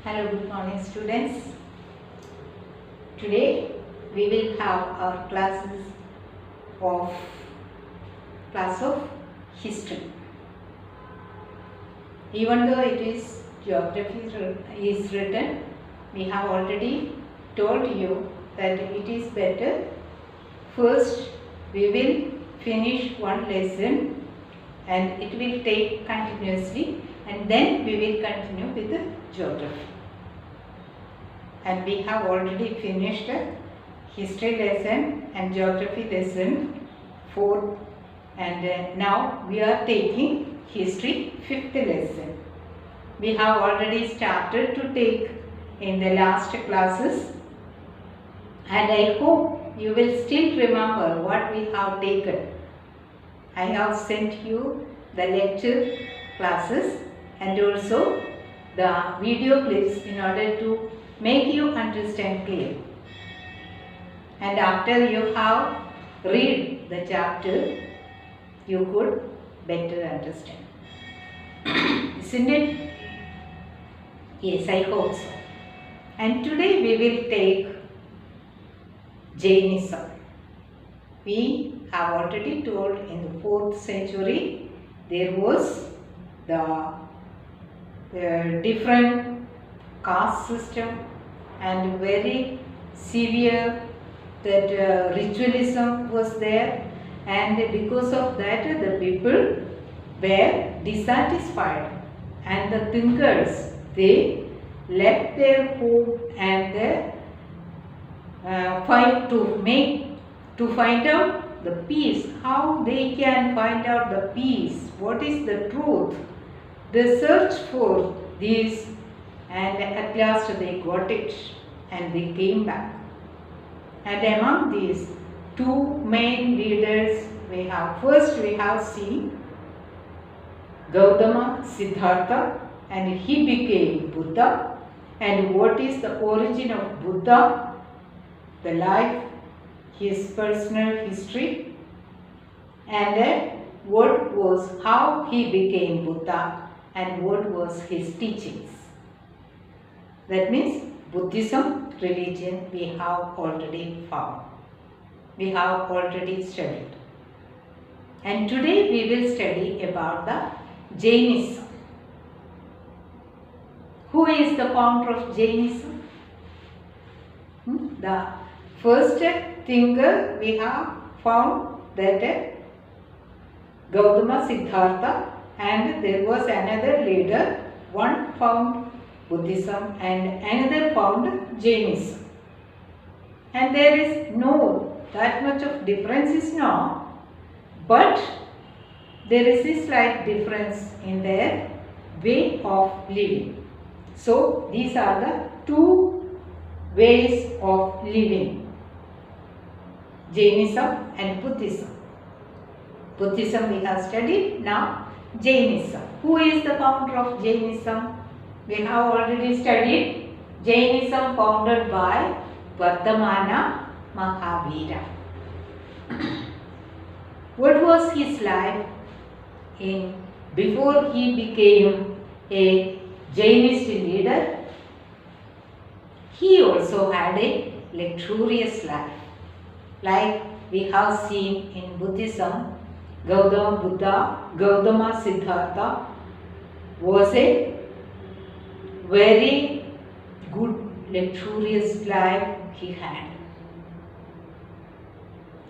Hello, good morning students. Today we will have our class of history. Even though it is geography is written, we have already told you that it is better. First we will finish one lesson and it will take continuously, and then we will continue with the geography. And we have already finished history lesson and geography lesson 4, and now we are taking history 5th lesson. We have already started to take in the last classes, and I hope you will still remember what we have taken. I have sent you the lecture classes and also the video clips in order to make you understand clear. And after you have read the chapter, you could better understand. Isn't it? Yes, I hope so. And today we will take Jainism. We have already told in the 4th century there was the different caste system and very severe that ritualism was there, and because of that the people were dissatisfied, and the thinkers, they left their home and fight to find out the peace, how they can find out the peace, what is the truth. They searched for this, and at last they got it and they came back. And among these 2 main leaders we have, first we have seen Gautama Siddhartha, and he became Buddha. And what is the origin of Buddha? The life, his personal history, and how he became Buddha and what was his teachings. That means Buddhism religion we have already found. We have already studied. And today we will study about the Jainism. Who is the founder of Jainism? The first thinker we have found that Gautama Siddhartha, and there was another leader, one found Buddhism and another found Jainism. And there is no that much of difference is not, but there is a slight difference in their way of living. So these are the 2 ways of living, Jainism and Buddhism. Buddhism we have studied, now Jainism. Who is the founder of Jainism? We have already studied Jainism founded by Vardhamana Mahavira. What was his life before he became a Jainist leader? He also had a luxurious life. Like we have seen in Buddhism, Gautama Siddhartha was a very good luxurious life he had.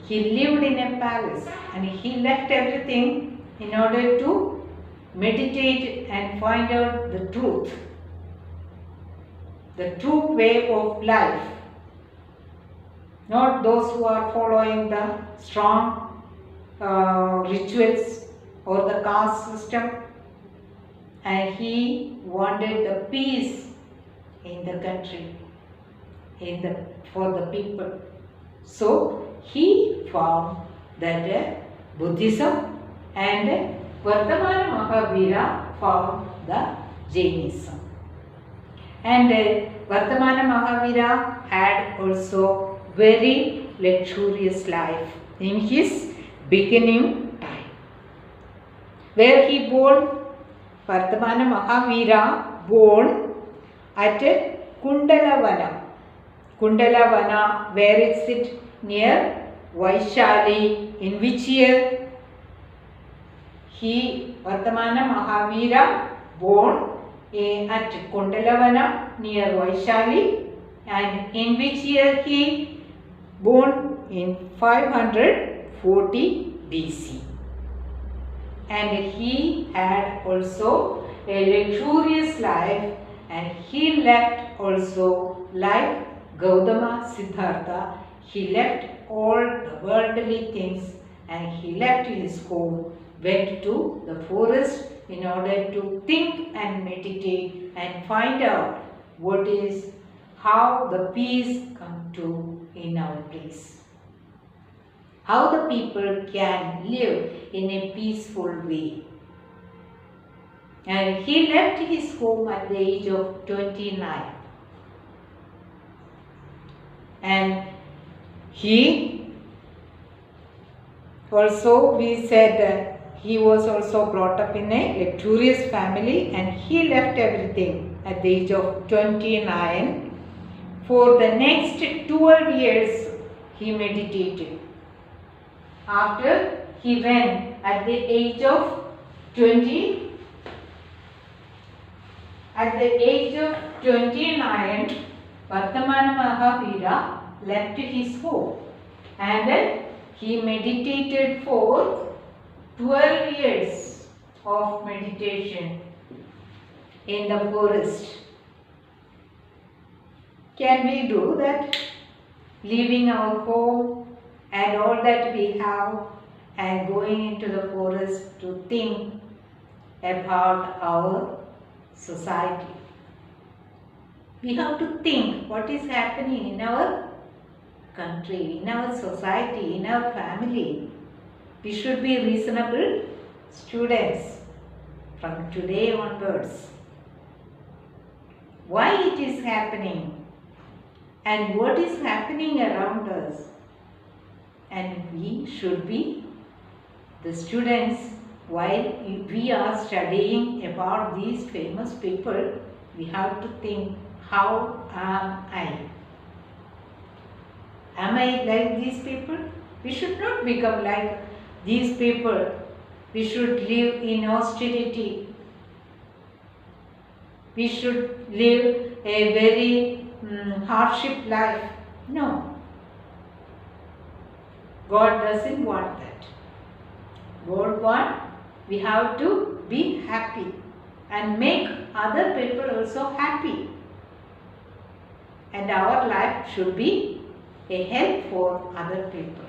He lived in a palace and he left everything in order to meditate and find out the truth, the true way of life, not those who are following the strong rituals or the caste system. And he wanted the peace in the country, for the people. So he found that Buddhism, and Vardhamana Mahavira found the Jainism. And Vardhamana Mahavira had also very luxurious life in his beginning time. Where he born? Vardhamana Mahavira born at Kundalavana. Kundalavana, where is it? Near Vaishali. In which year? He, Vardhamana Mahavira, born at Kundalavana near Vaishali, and in which year he born? In 540 BC. And he had also a luxurious life, and he left also, like Gautama Siddhartha, he left all the worldly things and he left his home, went to the forest in order to think and meditate and find out how the peace come to in our place. How the people can live in a peaceful way. And he left his home at the age of 29. And he also, we said that he was also brought up in a luxurious family, and he left everything at the age of 29. For the next 12 years he meditated. After he went at the age of 20, at the age of 29, Vardhamana Mahavira left his home and he meditated for 12 years of meditation in the forest. Can we do that? Leaving our home and all that we have and going into the forest to think about our society. We have to think what is happening in our country, in our society, in our family. We should be reasonable students from today onwards. Why it is happening and what is happening around us. And we should be the students, while we are studying about these famous people, we have to think, how am I? Am I like these people? We should not become like these people. We should live in austerity. We should live a very hardship life. No. God doesn't want that. God wants we have to be happy and make other people also happy. And our life should be a help for other people.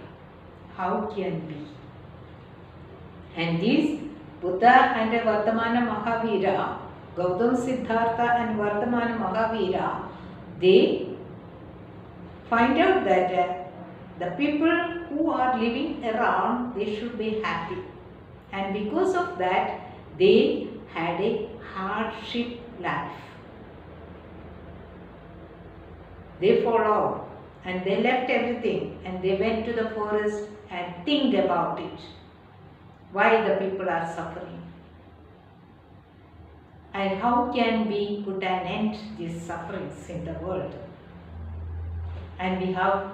How can we? And these Buddha and Vardhamana Mahavira, Gautama Siddhartha and Vardhamana Mahavira, they find out that the people who are living around, they should be happy. And because of that, they had a hardship life. They followed and they left everything and they went to the forest and think about it. Why the people are suffering. And how can we put an end to these sufferings in the world. And we have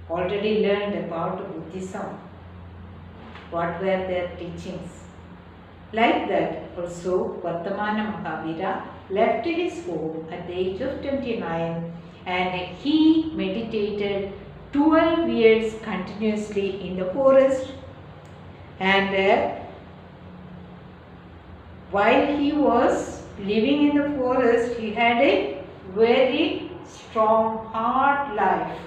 already learned about Buddhism. What were their teachings? Like that also Vardhamana Mahavira left his home at the age of 29 and he meditated 12 years continuously in the forest, and while he was living in the forest, he had a very strong, hard life.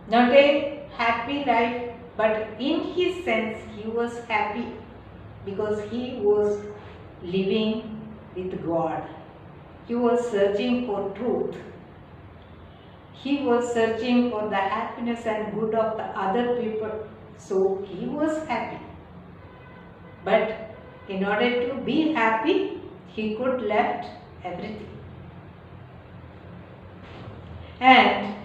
Not a happy life, but in his sense he was happy because he was living with God. He was searching for truth. He was searching for the happiness and good of the other people. So he was happy. But in order to be happy, he could left everything. And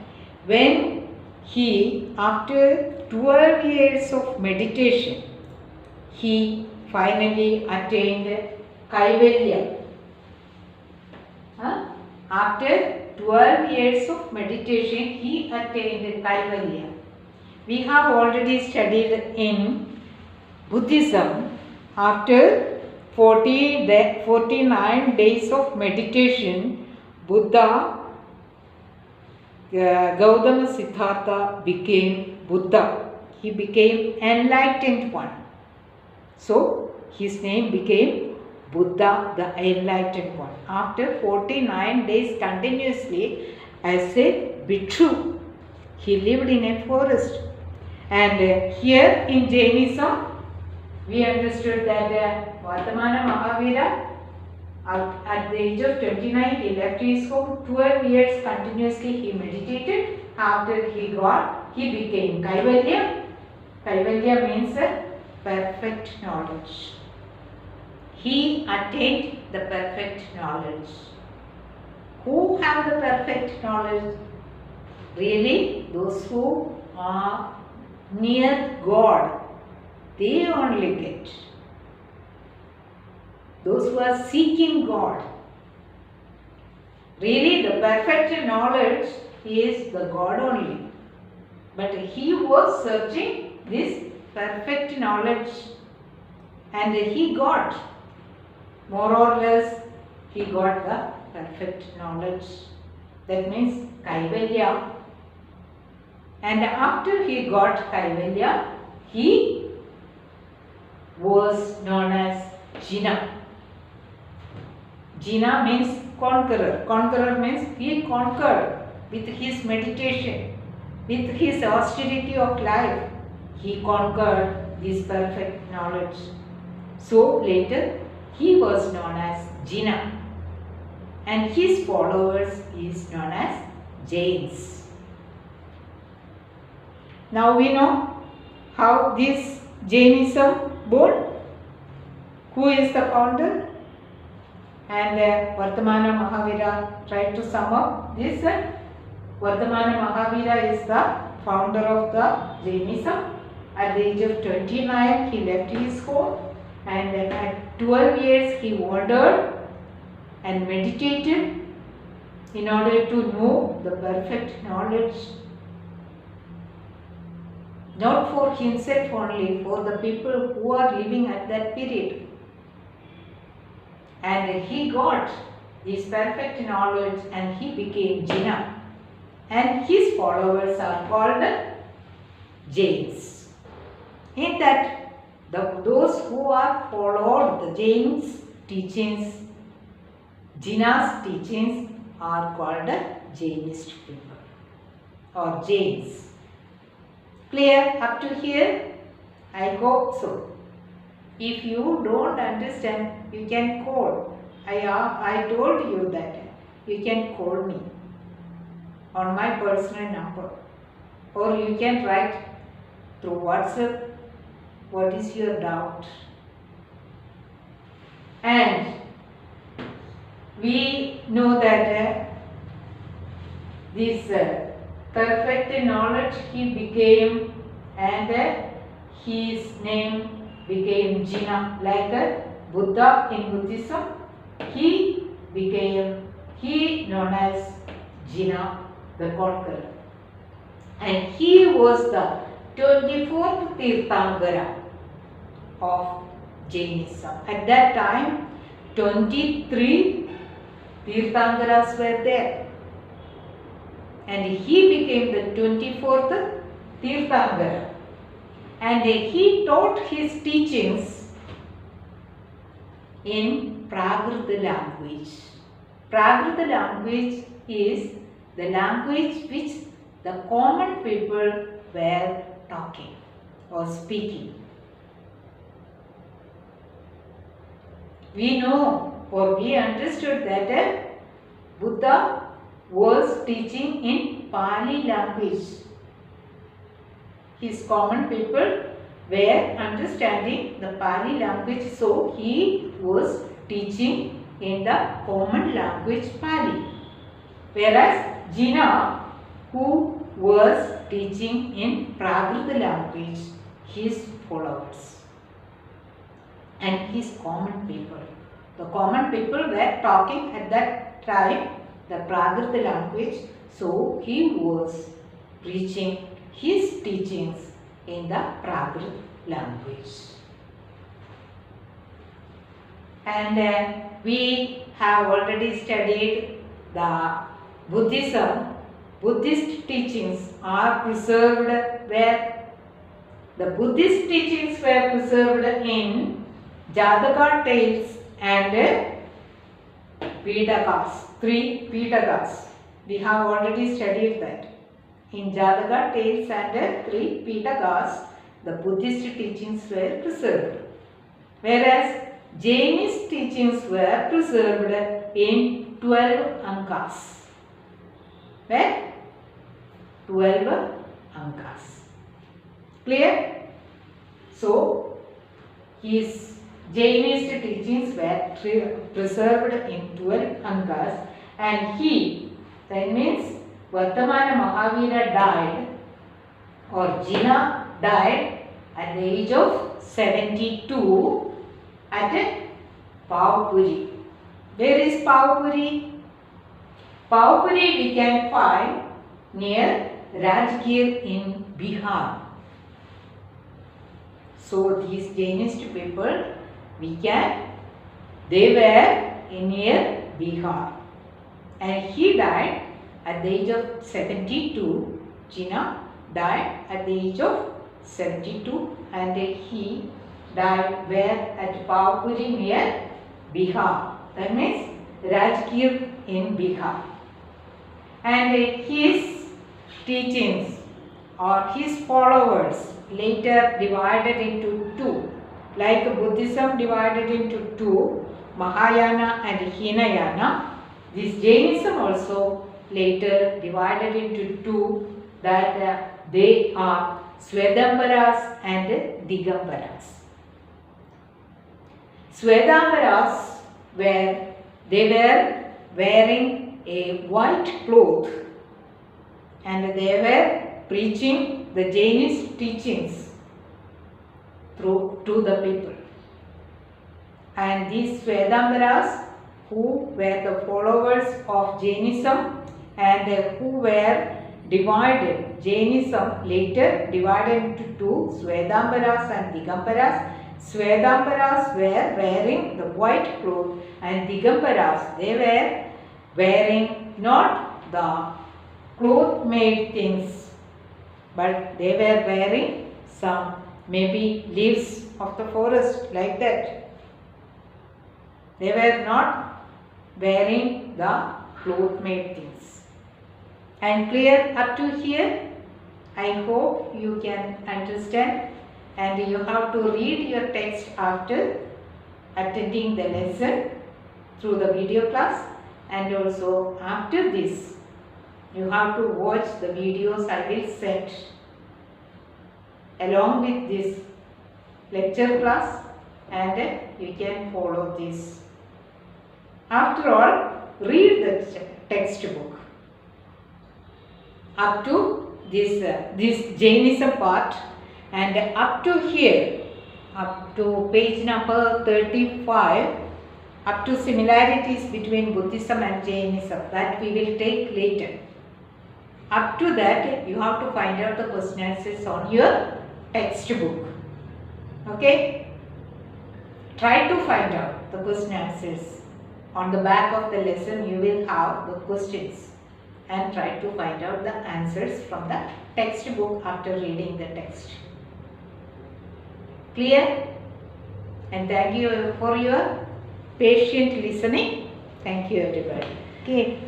when he, after 12 years of meditation, he finally attained Kaivalya. After 12 years of meditation, he attained Kaivalya. We have already studied in Buddhism. After 49 days of meditation, Buddha, Gautama Siddhartha became Buddha. He became enlightened one. So, his name became Buddha, the enlightened one. After 49 days continuously as a bhikshu, he lived in a forest. And here in Jainism, we understood that Vardhamana Mahavira, at the age of 29, he left his home. 12 years continuously he meditated. After he became Kaivalya. Kaivalya means perfect knowledge. He attained the perfect knowledge. Who have the perfect knowledge? Really, those who are near God, they only get. Those who are seeking God. Really, the perfect knowledge is the God only. But he was searching this perfect knowledge, and he got, more or less, he got the perfect knowledge. That means Kaivalya. And after he got Kaivalya, he was known as Jina. Jina means conqueror. Conqueror means he conquered with his meditation, with his austerity of life. He conquered this perfect knowledge. So later he was known as Jina, and his followers is known as Jains. Now we know how this Jainism born. Who is the founder? And Vardhamana Mahavira tried to sum up this. Vardhamana Mahavira is the founder of the Jainism. At the age of 29, he left his home, and at 12 years he wandered and meditated in order to know the perfect knowledge. Not for himself only, for the people who are living at that period. And he got this perfect knowledge and he became Jina. And his followers are called Jains. In that, those who are followed the Jains' teachings, Jina's teachings, are called Jainist people or Jains. Clear up to here? I hope so. If you don't understand, you can call. I told you that you can call me on my personal number, or you can write through WhatsApp what is your doubt. And we know that this perfect knowledge he became, and his name became Jina, like Buddha in Buddhism. He known as Jina, the conqueror. And he was the 24th Tirthangara of Jainism. At that time, 23 Tirthangaras were there. And he became the 24th Tirthangara. And he taught his teachings in Prakriti language. Prakriti language is the language which the common people were talking or speaking. We know or we understood that Buddha was teaching in Pali language. His common people were understanding the Pali language, so he was teaching in the common language Pali. Whereas Jina, who was teaching in Prakriti language, his followers and his common people. The common people were talking at that time the Prakrit language, so he was preaching his teachings in the Prakrit language. And we have already studied the Buddhism. Buddhist teachings are preserved where? The Buddhist teachings were preserved in Jataka tales and Pitakas, 3 Pitakas. We have already studied that. In Jataka tales and 3 Pitakas, the Buddhist teachings were preserved. Whereas Jainist teachings were preserved in 12 Ankas. Where? 12 Ankas. Clear? So, his Jainist teachings were preserved in 12 Ankas, and he, that means Vardhamana Mahavira died, or Jina died at the age of 72 at Pavapuri. Where is Pavapuri? Pavapuri we can find near Rajgir in Bihar. So these Jainist people, they were near Bihar, and he died at the age of 72. Jina died at the age of 72, and he died where? At Pavapuri near Bihar. That means Rajgir in Bihar. And his teachings or his followers later divided into 2. Like Buddhism divided into 2, Mahayana and Hinayana. This Jainism also later divided into 2, that they are Svedambaras and Digambaras. Svedambaras they were wearing a white cloth, and they were preaching the Jainist teachings to the people. And these Svedambaras, who were the followers of Jainism and who were divided, Jainism later divided into 2, Svedambaras and Digambaras. Svedambaras were wearing the white cloth, and Digambaras, they were wearing not the cloth made things, but they were wearing some maybe leaves of the forest, like that. They were not wearing the cloth made things. And clear up to here? I hope you can understand, and you have to read your text after attending the lesson through the video class, and also after this you have to watch the videos I will send along with this lecture class, and you can follow this. After all, read the textbook up to this Jainism part, and up to here, up to page number 35, up to similarities between Buddhism and Jainism, that we will take later. Up to that, you have to find out the question answers on your textbook. Okay? Try to find out the question answers. On the back of the lesson, you will have the questions, and try to find out the answers from the textbook after reading the text. Clear? And thank you for your patient listening. Thank you, everybody. Okay.